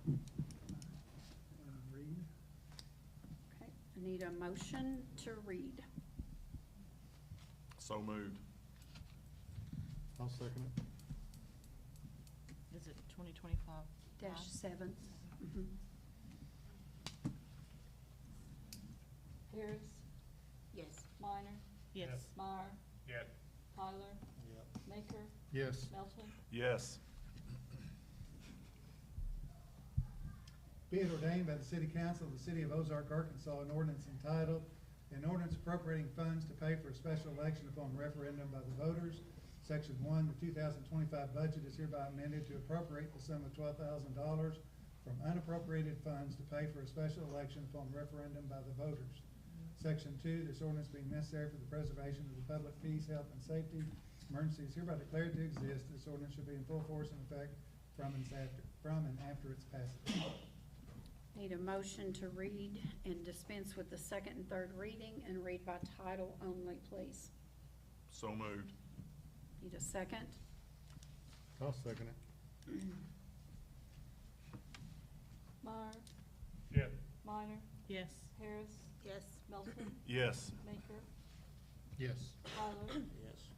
L: And read.
G: Okay, I need a motion to read.
A: So moved.
C: I'll second it.
E: Is it 2025?
G: -7. Mhm.
F: Harris,
M: Yes.
F: Minor,
E: Yes.
F: Meyer,
C: Yeah.
F: Tyler,
N: Yep.
F: Maker,
C: Yes.
F: Melton,
A: Yes.
L: Be it ordained by the City Council of the City of Ozark, Arkansas, an ordinance entitled, an ordinance appropriating funds to pay for a special election upon referendum by the voters. Section 1, the 2025 budget is hereby amended to appropriate the sum of $12,000 from unappropriated funds to pay for a special election upon referendum by the voters. Section 2, this ordinance being necessary for the preservation of the public peace, health, and safety, emergency is hereby declared to exist. This ordinance should be in full force and effect from and after its passage.
G: Need a motion to read and dispense with the second and third reading and read by title only, please.
A: So moved.
G: Need a second?
C: I'll second it.
F: Meyer,
C: Yeah.
F: Minor,
E: Yes.
F: Harris,
M: Yes.
F: Melton,
A: Yes.
F: Maker,
C: Yes.
F: Tyler,
N: Yes.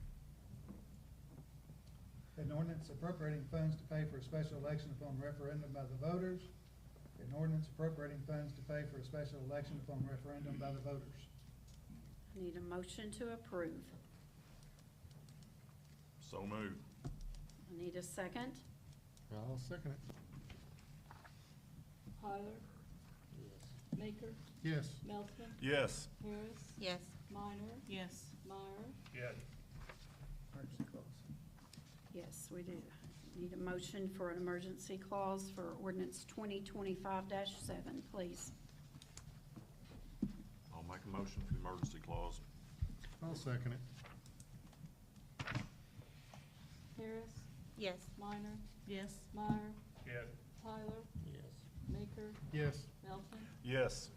L: An ordinance appropriating funds to pay for a special election upon referendum by the voters. An ordinance appropriating funds to pay for a special election upon referendum by the voters.
G: Need a motion to approve.
A: So moved.
G: I need a second.
C: I'll second it.
F: Tyler,
N: Yes.
F: Maker,
C: Yes.
F: Melton,
A: Yes.
F: Harris,
M: Yes.
F: Minor,
E: Yes.
F: Meyer,
C: Yeah.
L: Emergency clause.
G: Yes, we do. Need a motion for an emergency clause for ordinance 2025-7, please.
A: I'll make a motion for the emergency clause.
C: I'll second it.
F: Harris,
M: Yes.
F: Minor,
E: Yes.
F: Meyer,
C: Yeah.
F: Tyler,
N: Yes.
F: Maker,
C: Yes.
F: Melton,
A: Yes.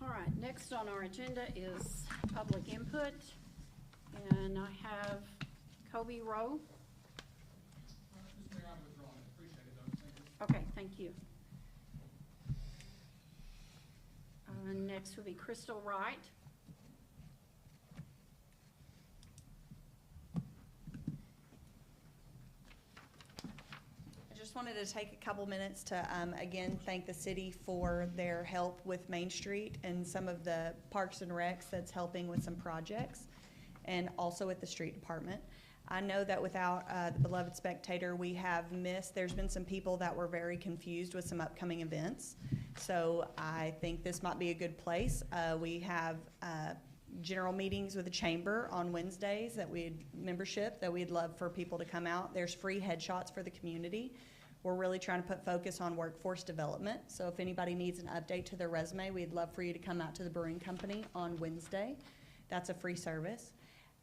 G: All right, next on our agenda is public input. And I have Kobe Rowe. Okay, thank you. Next will be Crystal Wright.
O: I just wanted to take a couple minutes to, again, thank the city for their help with Main Street and some of the parks and recs that's helping with some projects, and also with the street department. I know that without the beloved spectator, we have missed, there's been some people that were very confused with some upcoming events. So I think this might be a good place. We have general meetings with the chamber on Wednesdays membership that we'd love for people to come out. There's free headshots for the community. We're really trying to put focus on workforce development. So if anybody needs an update to their resume, we'd love for you to come out to the brewing company on Wednesday. That's a free service.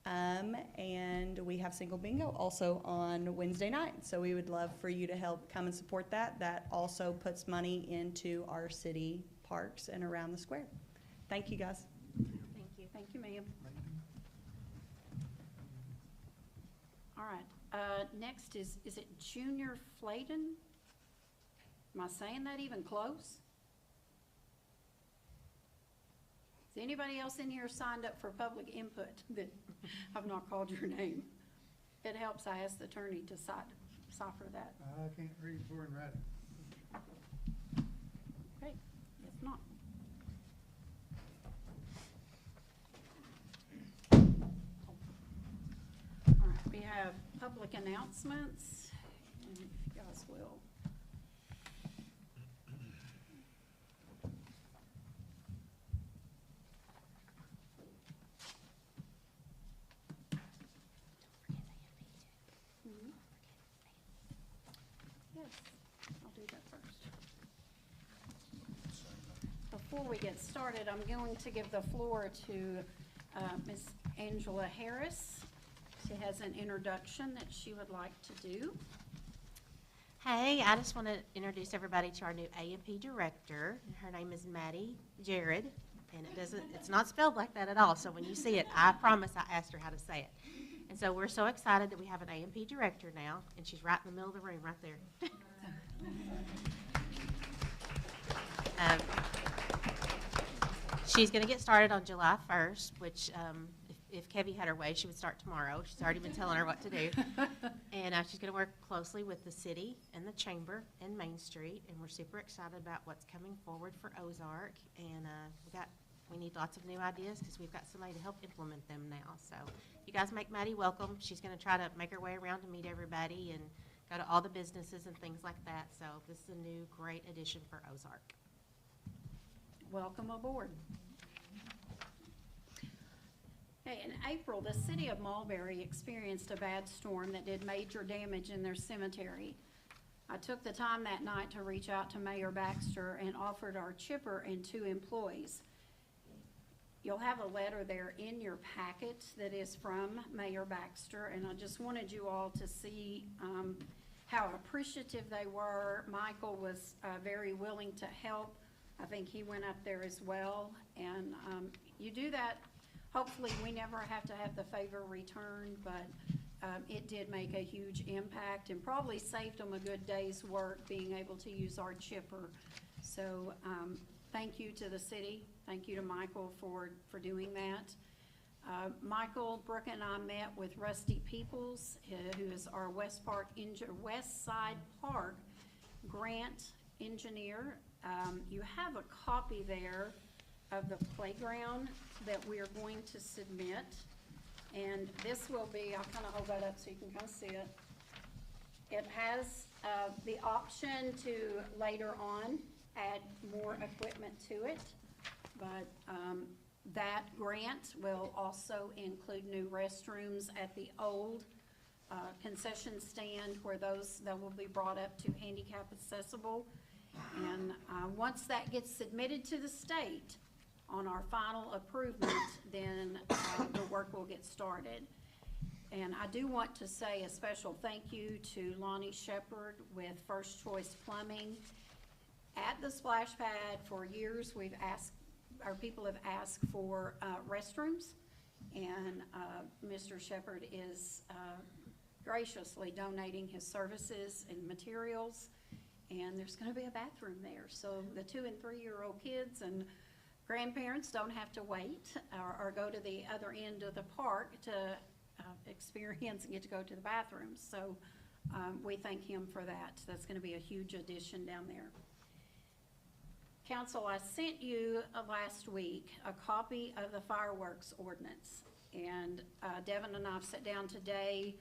O: And we have single bingo also on Wednesday night. So we would love for you to help come and support that. That also puts money into our city parks and around the square. Thank you, guys.
G: Thank you. Thank you, ma'am. All right, next is it Junior Flayton? Am I saying that even close? Is anybody else in here signed up for public input that I've not called your name? It helps, I ask the attorney to cipher that.
L: I can't read foreign writing.
G: Okay, if not. All right, we have public announcements, and if you guys will. Yes, I'll do that first. Before we get started, I'm going to give the floor to Ms. Angela Harris. She has an introduction that she would like to do.
M: Hey, I just want to introduce everybody to our new A&P director. Her name is Maddie Jared, and it's not spelled like that at all. So when you see it, I promise I asked her how to say it. And so we're so excited that we have an A&P director now, and she's right in the middle of the room, right there. She's going to get started on July 1st, which if Kevy had her way, she would start tomorrow. She's already been telling her what to do. And she's going to work closely with the city and the chamber and Main Street, and we're super excited about what's coming forward for Ozark. And we need lots of new ideas because we've got somebody to help implement them now. So you guys make Maddie welcome. She's going to try to make her way around to meet everybody and go to all the businesses and things like that. So this is a new great addition for Ozark.
G: Welcome aboard. Okay, in April, the city of Mulberry experienced a bad storm that did major damage in their cemetery. I took the time that night to reach out to Mayor Baxter and offered our chipper and 2 employees. You'll have a letter there in your packet that is from Mayor Baxter, and I just wanted you all to see how appreciative they were. Michael was very willing to help. I think he went up there as well, and you do that. Hopefully, we never have to have the favor returned, but it did make a huge impact and probably saved them a good day's work being able to use our chipper. So thank you to the city. Thank you to Michael for doing that. Michael, Brooke, and I met with Rusty Peoples, who is our West Side Park grant engineer. You have a copy there of the playground that we are going to submit. And this will be, I'll kind of hold that up so you can kind of see it. It has the option to later on add more equipment to it. But that grant will also include new restrooms at the old concession stand where that will be brought up to handicap accessible. And once that gets submitted to the state on our final approval, then the work will get started. And I do want to say a special thank you to Lonnie Shepard with First Choice Plumbing. At the splash pad for years, our people have asked for restrooms, and Mr. Shepard is graciously donating his services and materials, and there's going to be a bathroom there. So the 2- and 3-year-old kids and grandparents don't have to wait or go to the other end of the park to experience and get to go to the bathrooms. So we thank him for that. That's going to be a huge addition down there. Council, I sent you last week a copy of the fireworks ordinance. And Devin and I have sat down today.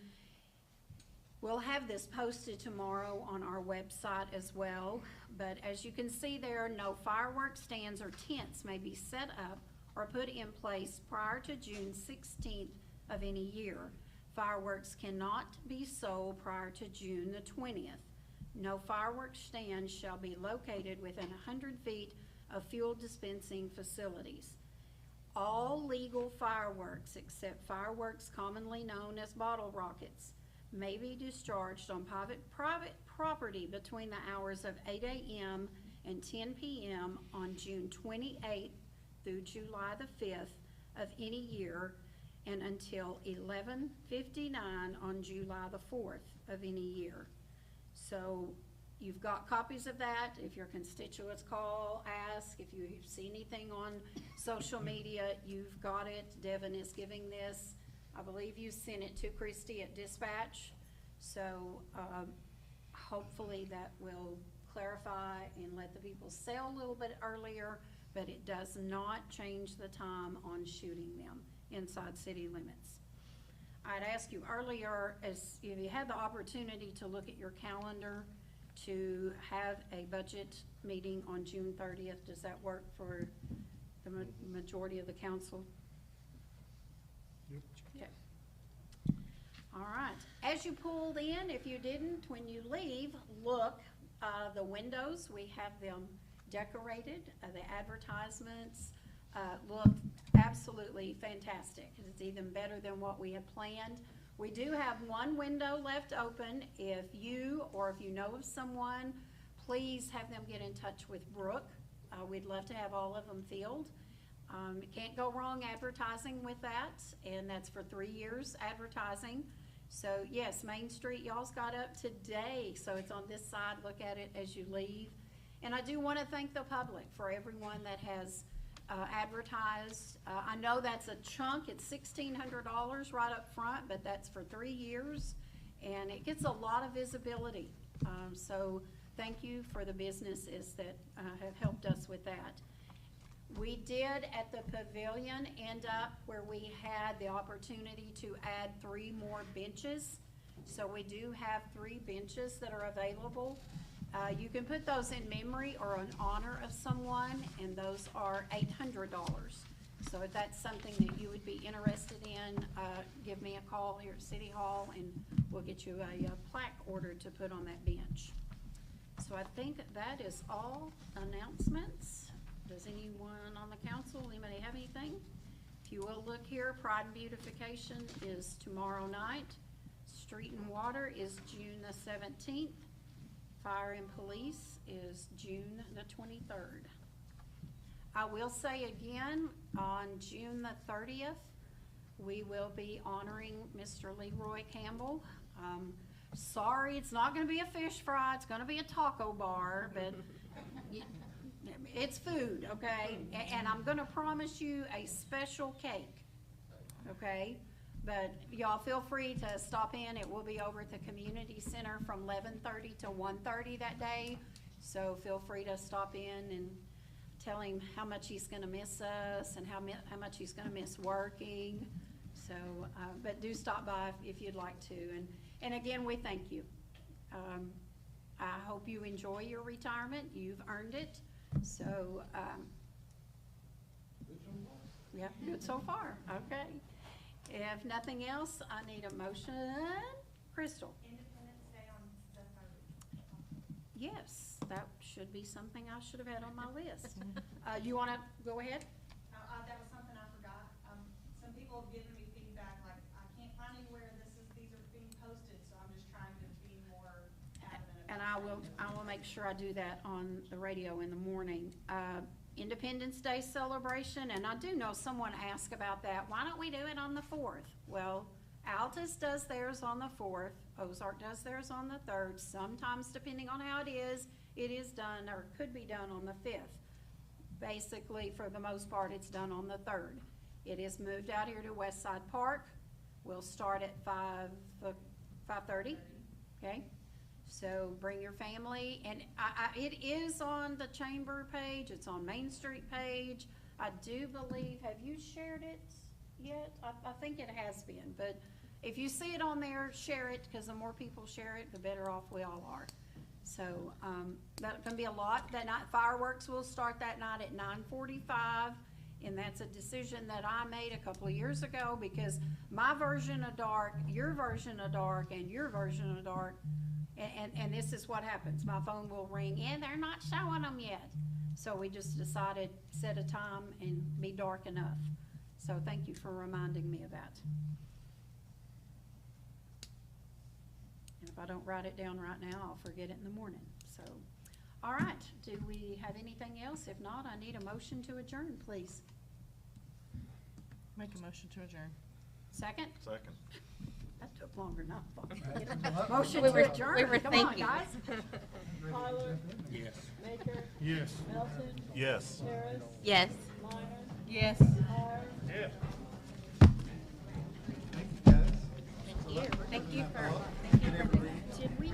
G: We'll have this posted tomorrow on our website as well. But as you can see there, no fireworks stands or tents may be set up or put in place prior to June 16th of any year. Fireworks cannot be sold prior to June the 20th. No fireworks stands shall be located within 100 feet of fuel dispensing facilities. All legal fireworks, except fireworks commonly known as bottle rockets, may be discharged on private property between the hours of 8 a.m. and 10 p.m. on June 28th through July the 5th of any year, and until 11:59 on July the 4th of any year. So you've got copies of that. If your constituents call, ask. If you see anything on social media, you've got it. Devin is giving this. I believe you sent it to Christy at dispatch. So hopefully that will clarify and let the people sell a little bit earlier, but it does not change the time on shooting them inside city limits. I'd asked you earlier, as if you had the opportunity to look at your calendar to have a budget meeting on June 30th, does that work for the majority of the council?
C: Yep.
G: Okay. All right. As you pulled in, if you didn't, when you leave, look, the windows, we have them decorated. The advertisements look absolutely fantastic. It's even better than what we had planned. We do have one window left open. If you or if you know of someone, please have them get in touch with Brooke. We'd love to have all of them filled. You can't go wrong advertising with that, and that's for 3 years advertising. So yes, Main Street, y'all's got up today, so it's on this side. Look at it as you leave. And I do want to thank the public for everyone that has advertised. I know that's a chunk. It's $1,600 right up front, but that's for 3 years, and it gets a lot of visibility. So thank you for the businesses that have helped us with that. We did at the pavilion end up where we had the opportunity to add 3 more benches. So we do have 3 benches that are available. You can put those in memory or in honor of someone, and those are $800. So if that's something that you would be interested in, give me a call here at City Hall, and we'll get you a plaque ordered to put on that bench. So I think that is all announcements. Does anyone on the council, anybody have anything? If you will look here, Pride and Beautification is tomorrow night. Street and Water is June the 17th. Fire and Police is June the 23rd. I will say again, on June the 30th, we will be honoring Mr. Leroy Campbell. Sorry, it's not gonna be a fish fry, it's gonna be a taco bar, but it's food, okay? And I'm gonna promise you a special cake, okay? But y'all feel free to stop in. It will be over at the community center from 11:30 to 1:30 that day. So feel free to stop in and tell him how much he's gonna miss us and how much he's gonna miss working. So, but do stop by if you'd like to. And again, we thank you. I hope you enjoy your retirement. You've earned it. So, yeah, good so far. Okay. If nothing else, I need a motion. Crystal?
D: Independence Day on the 3rd.
G: Yes, that should be something I should have had on my list. You want to go ahead?
D: That was something I forgot. Some people have given me feedback, like, I can't find anywhere these are being posted, so I'm just trying to be more adamant about
G: And I will make sure I do that on the radio in the morning. Independence Day celebration, and I do know someone asked about that. Why don't we do it on the 4th? Well, Altus does theirs on the 4th. Ozark does theirs on the 3rd. Sometimes, depending on how it is done or could be done on the 5th. Basically, for the most part, it's done on the 3rd. It is moved out here to West Side Park. We'll start at 5:30, okay? So bring your family, and it is on the chamber page, it's on Main Street page. I do believe, have you shared it? yet? I think it has been, but if you see it on there, share it, because the more people share it, the better off we all are. So, that's gonna be a lot. That night, fireworks will start that night at 9:45, and that's a decision that I made a couple of years ago, because my version of dark, your version of dark, and your version of dark, and this is what happens. My phone will ring, and they're not showing them yet. So we just decided, set a time and be dark enough. So thank you for reminding me of that. And if I don't write it down right now, I'll forget it in the morning. So, all right, do we have anything else? If not, I need a motion to adjourn, please.
E: Make a motion to adjourn.
G: Second?
A: Second.
G: That took longer than I thought. Motion
M: We
G: to
M: were-
G: adjourn,
M: we were
G: come on,
M: thinking.
G: guys.
F: Tyler,
B: Yes.
F: Baker,
C: Yes.
F: Melton,
A: Yes.
F: Harris,
M: Yes.
F: Minor,
E: Yes.
F: Myers.
C: Yes.
L: Thank you, guys.
M: Thank you. Thank you for,
L: Did everybody-
G: Did we